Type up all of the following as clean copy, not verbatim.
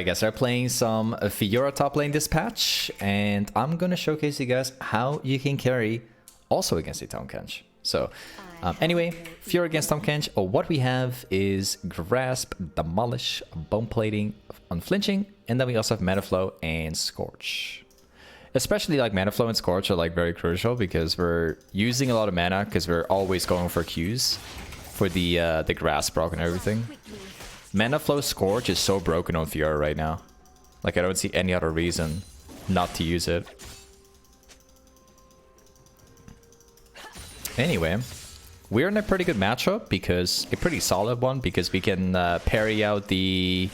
Alright guys, we're playing some Fiora top lane this patch, and I'm gonna showcase you guys how you can carry also against a Tom Kench. So anyway, Fiora against Tom Kench, what we have is Grasp, Demolish, Bone Plating, Unflinching, and then we also have Mana Flow and Scorch. Especially like Mana Flow and Scorch are like very crucial because we're using a lot of mana because we're always going for Qs for the Grasp proc and everything. Mana Flow Scorch is so broken on Fiora right now. Like, I don't see any other reason not to use it. Anyway, we're in a pretty good matchup because a pretty solid one because we can parry out the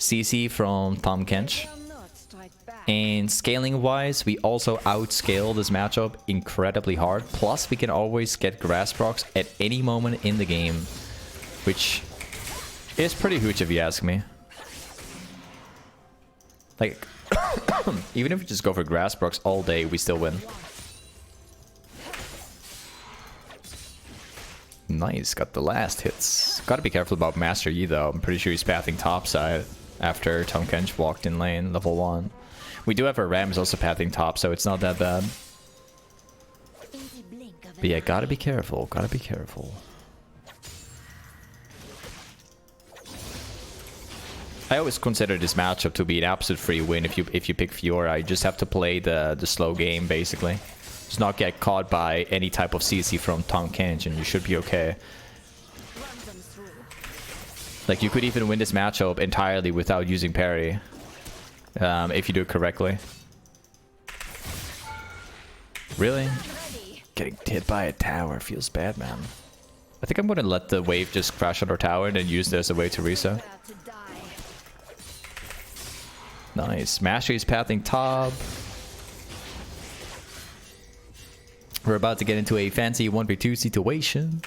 CC from Tom Kench. And scaling wise, we also outscale this matchup incredibly hard. Plus, we can always get Grasp procs at any moment in the game, which is pretty huge if you ask me. Like, even if we just go for Grasp procs all day, we still win. Nice, got the last hits. Gotta be careful about Master Yi though. I'm pretty sure he's pathing topside after Tom Kench walked in lane, level 1. We do have our Rams also pathing top, so it's not that bad. But yeah, gotta be careful, gotta be careful. I always consider this matchup to be an absolute free win if you pick Fiora. You just have to play the slow game basically. Just not get caught by any type of CC from Tom Kench and you should be okay. Like, you could even win this matchup entirely without using parry. If you do it correctly. Really? Getting hit by a tower feels bad, man. I think I'm gonna let the wave just crash on our tower and then use this as a way to reset. Nice. Mastery is pathing top. We're about to get into a fancy 1v2 situation.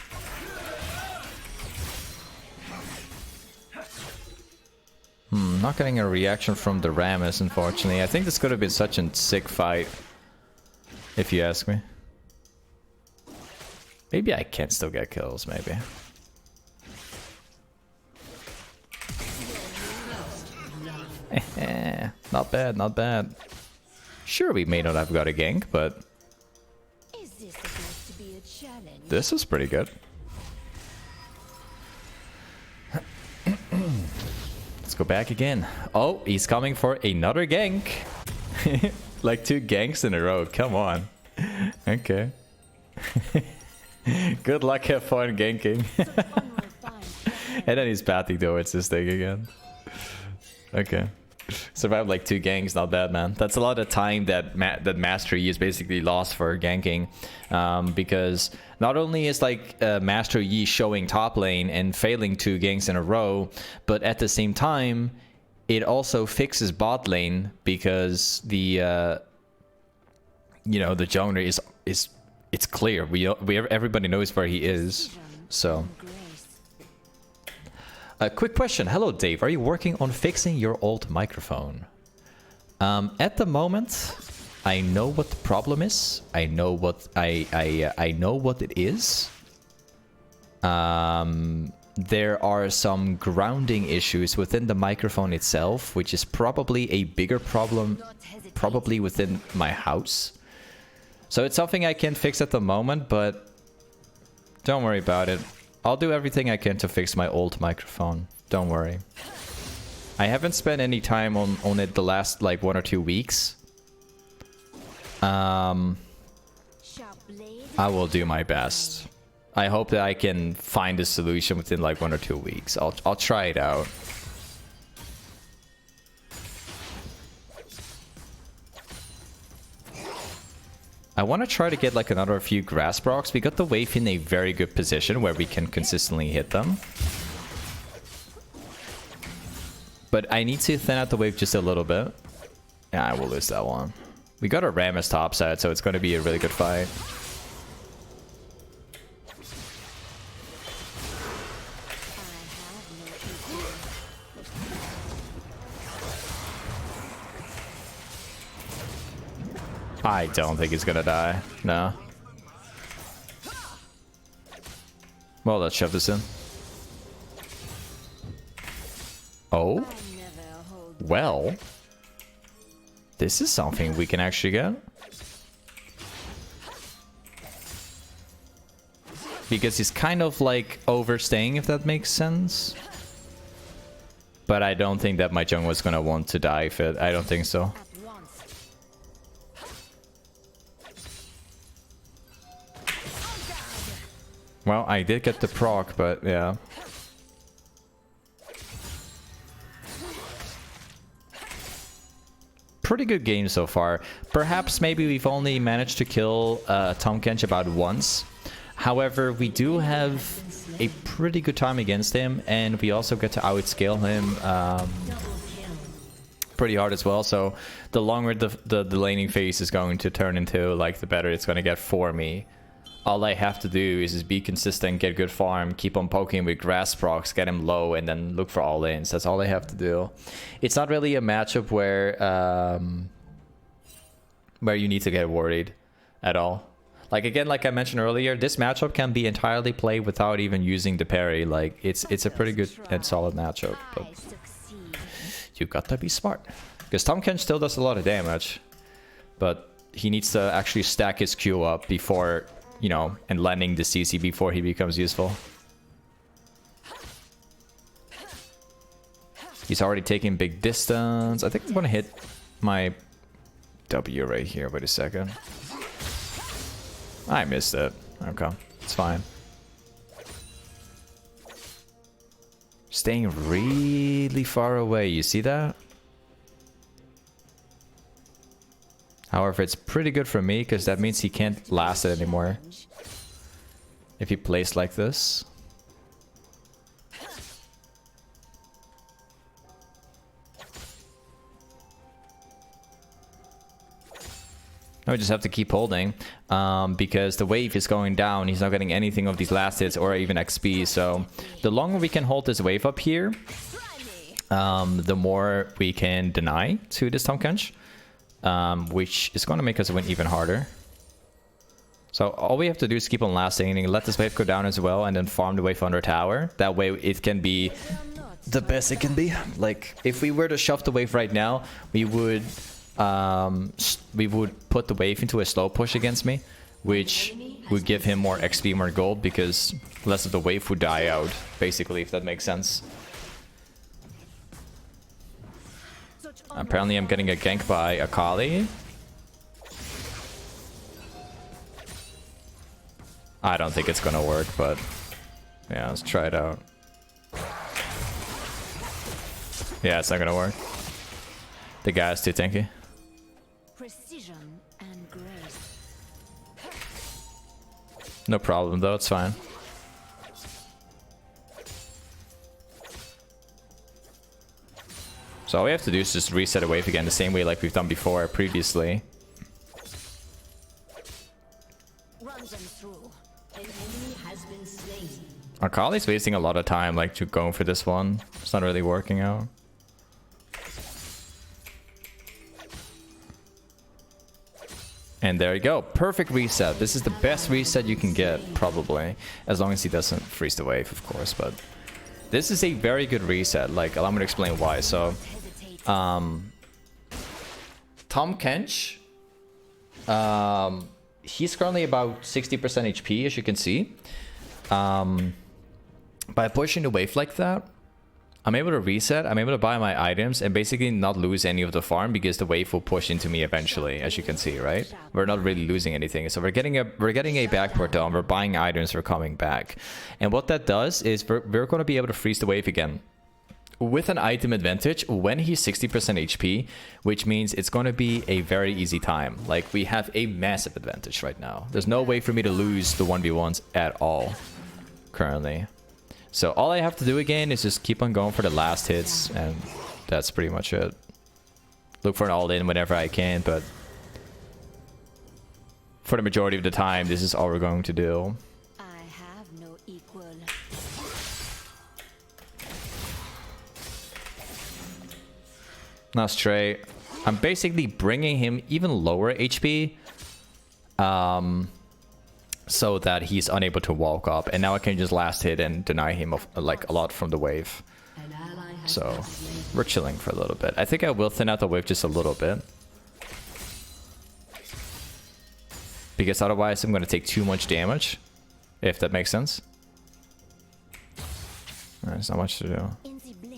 Not getting a reaction from the Rammus, unfortunately. I think this could have been such a sick fight, if you ask me. Maybe I can still get kills, maybe. Not bad, not bad. Sure, we may not have got a gank, but this is pretty good. Let's go back again. Oh, he's coming for another gank. Like 2 ganks in a row. Come on. Okay. Good luck, have fun ganking. And then he's pathing towards this thing again. Okay. Survived like 2 ganks, not bad, man. That's a lot of time that Master Yi is basically lost for ganking, because not only is like Master Yi showing top lane and failing 2 ganks in a row, but at the same time, it also fixes bot lane because the you know, the jungler is it's clear. Everybody knows where he is, so. A quick question. Hello, Dave. Are you working on fixing your old microphone? At the moment, I know what the problem is. I know what I know what it is. There are some grounding issues within the microphone itself, which is probably a bigger problem, probably within my house. So it's something I can't fix at the moment, but don't worry about it. I'll do everything I can to fix my old microphone. Don't worry. I haven't spent any time on it the last like 1 or 2 weeks. I will do my best. I hope that I can find a solution within like 1 or 2 weeks. I'll try it out. I want to try to get like another few Grasp procs. We got the wave in a very good position where we can consistently hit them. But I need to thin out the wave just a little bit. Yeah, I will lose that one. We got our Rammus topside, so it's going to be a really good fight. I don't think he's gonna die. No. Well, let's shove this in. Oh? Well, this is something we can actually get. Because he's kind of like overstaying, if that makes sense. But I don't think that my jungle was gonna want to die if it. I don't think so. Well, I did get the proc, but yeah. Pretty good game so far. Perhaps maybe we've only managed to kill Tom Kench about once. However, we do have a pretty good time against him, and we also get to outscale him pretty hard as well. So the longer the laning phase is going to turn into, like, the better it's going to get for me. All I have to do is just be consistent, get good farm, keep on poking with grass procs, get him low, and then look for all-ins. That's all I have to do. It's not really a matchup where you need to get worried at all. Like, again, like I mentioned earlier, this matchup can be entirely played without even using the parry. Like, it's a pretty good and solid matchup, but you gotta be smart. Because Tom Kench still does a lot of damage, but he needs to actually stack his Q up before, you know, and landing the CC before he becomes useful. He's already taking big distance. I think I'm gonna hit my W right here. Wait a second. I missed it. Okay, it's fine. Staying really far away. You see that? However, it's pretty good for me because that means he can't last it anymore if he plays like this. Now we just have to keep holding because the wave is going down. He's not getting anything of these last hits or even XP. So the longer we can hold this wave up here, the more we can deny to this Tom Kench. Which is going to make us win even harder. So all we have to do is keep on lasting and let this wave go down as well, and then farm the wave under tower. That way it can be the best it can be. Like, if we were to shove the wave right now, we would put the wave into a slow push against me, which would give him more XP, more gold, because less of the wave would die out, basically, if that makes sense. Apparently I'm getting a gank by Akali. I don't think it's gonna work, but yeah, let's try it out. Yeah, it's not gonna work. The guy's too tanky. Precision and grace. No problem though, it's fine. So all we have to do is just reset a wave again the same way like we've done before previously. Akali's wasting a lot of time like to going for this one. It's not really working out. And there you go. Perfect reset. This is the best reset you can get, probably. As long as he doesn't freeze the wave, of course. But this is a very good reset. Like, allow me to explain why. So Tom Kench, he's currently about 60% HP, as you can see. By pushing the wave like that, I'm able to reset, I'm able to buy my items and basically not lose any of the farm because the wave will push into me eventually, as you can see, right? We're not really losing anything. So we're getting a backport though, and we're buying items, we're coming back. And what that does is we're going to be able to freeze the wave again with an item advantage when he's 60% HP, which means it's going to be a very easy time. Like, we have a massive advantage right now. There's no way for me to lose the 1v1s at all currently. So all I have to do again is just keep on going for the last hits, and that's pretty much it. Look for an all-in whenever I can, but for the majority of the time, this is all we're going to do. I have no equal. Nice Trey. I'm basically bringing him even lower HP, so that he's unable to walk up, and now I can just last hit and deny him of like a lot from the wave. An ally So we're chilling for a little bit. I think I will thin out the wave just a little bit, because otherwise I'm going to take too much damage, if that makes sense. There's not much to do.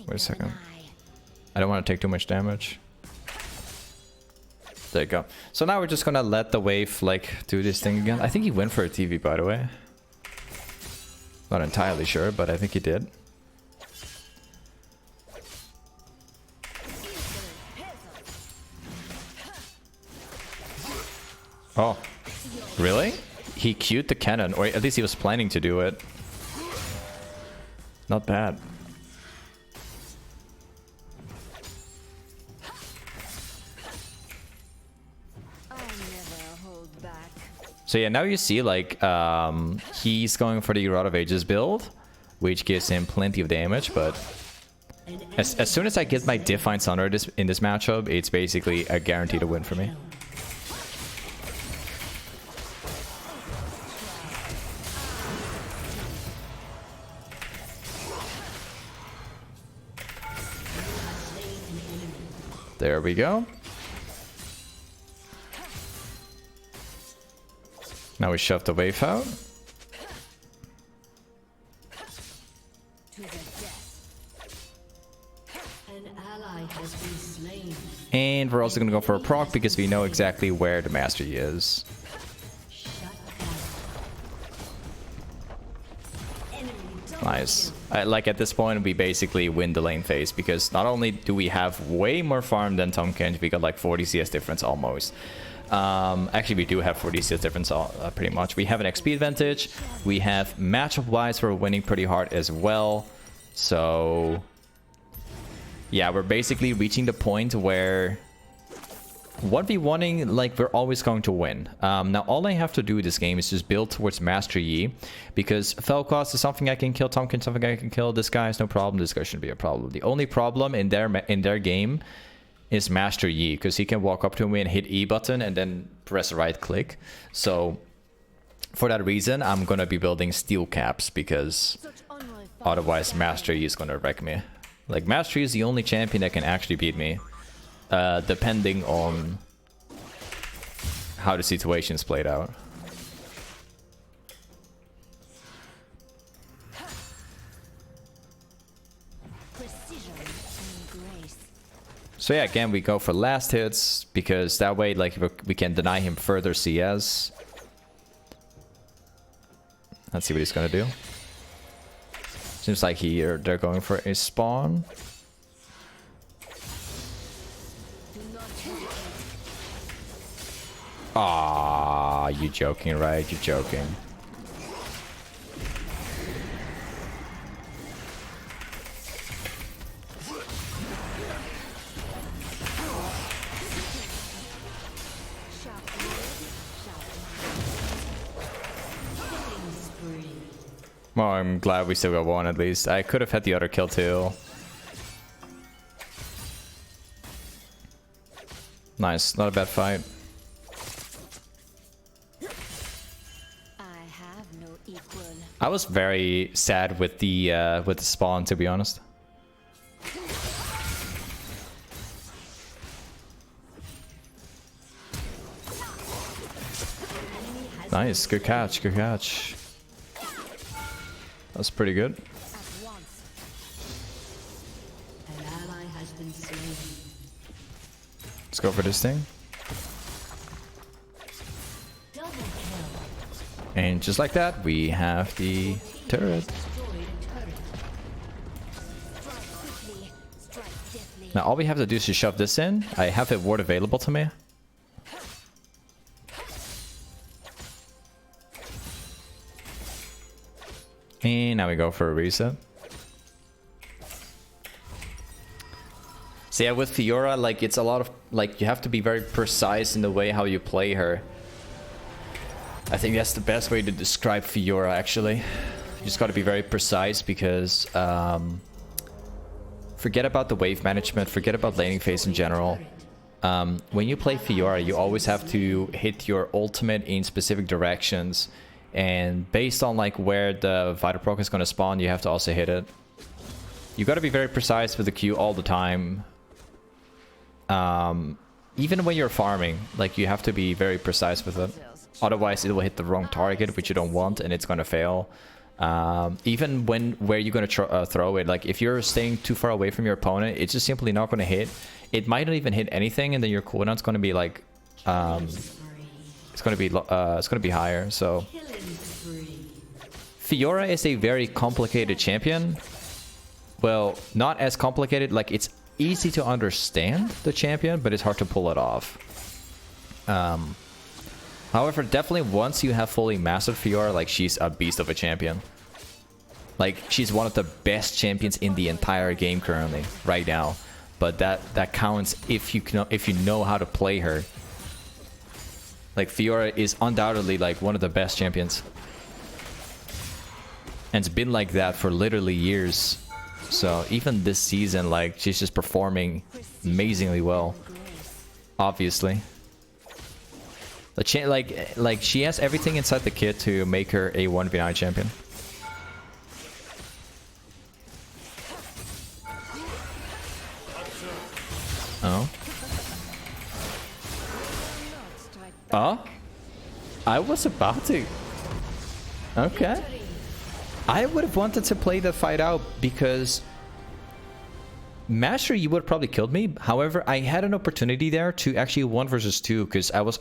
Wait a second. I don't want to take too much damage. There you go. So now we're just going to let the wave like do this thing again. I think he went for a TV, by the way. Not entirely sure, but I think he did. Oh, really? He queued the cannon, or at least he was planning to do it. Not bad. So yeah, now you see like he's going for the Rod of Ages build, which gives him plenty of damage, but as soon as I get my Divine Sunder in this matchup, it's basically a guaranteed win for me. There we go. Now we shove the wave out. And we're also going to go for a proc because we know exactly where the Master Yi is. Nice. Like at this point, we basically win the lane phase because not only do we have way more farm than Tom Kench, we got like 40 CS difference almost. Actually, we do have 40 CS difference pretty much. We have an XP advantage. We have matchup wise, we're winning pretty hard as well. So yeah, we're basically reaching the point where 1v1ing, like, we're always going to win. Now, all I have to do this game is just build towards Master Yi, because Felcost is something I can kill, Tom Kench something I can kill, this guy is no problem, this guy shouldn't be a problem. The only problem in their game is Master Yi, because he can walk up to me and hit E button and then press right click. So, for that reason, I'm gonna be building steel caps, because otherwise Master Yi is gonna wreck me. Like, Master Yi is the only champion that can actually beat me. Depending on how the situation's played out. So yeah, again, we go for last hits, because that way, like, we can deny him further CS. Let's see what he's gonna do. Seems like they're going for a spawn. Ah, you joking, right? You're joking. Well, I'm glad we still got one at least. I could have had the other kill too. Nice, not a bad fight. I was very sad with the spawn, to be honest. Nice, good catch, good catch. That's pretty good. Let's go for this thing. And just like that, we have the turret. Now all we have to do is just shove this in. I have a ward available to me. And now we go for a reset. So yeah, with Fiora, like, it's a lot of, like, you have to be very precise in the way how you play her. I think that's the best way to describe Fiora, actually. You just got to be very precise, because forget about the wave management, forget about laning phase in general. When you play Fiora, you always have to hit your ultimate in specific directions, and based on like where the Vital Proc is going to spawn, you have to also hit it. You got to be very precise with the Q all the time. Even when you're farming, like you have to be very precise with it. Otherwise, it will hit the wrong target, which you don't want, and it's gonna fail. Even where you're gonna throw it, like if you're staying too far away from your opponent, it's just simply not gonna hit. It might not even hit anything, and then your cooldown's gonna be like, it's gonna be higher. So Fiora is a very complicated champion. Well, not as complicated. Like it's easy to understand the champion, but it's hard to pull it off. However, definitely once you have fully mastered Fiora, like she's a beast of a champion. Like she's one of the best champions in the entire game currently, right now. But that counts if you know how to play her. Like Fiora is undoubtedly like one of the best champions, and it's been like that for literally years. So even this season, like she's just performing amazingly well. Obviously. Like she has everything inside the kit to make her a 1v9 champion. Oh. Oh? I was about to. Okay. I would have wanted to play the fight out because Master, you would have probably killed me. However, I had an opportunity there to actually 1 versus 2 because I was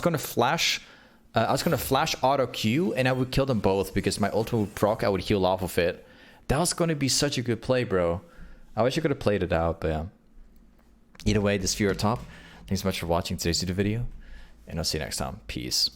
gonna flash auto Q and I would kill them both because my ultimate would proc, I would heal off of it. That was gonna be such a good play, bro. I wish I could have played it out, but yeah. Either way, this is Fiora top. Thanks so much for watching today's video, and I'll see you next time. Peace.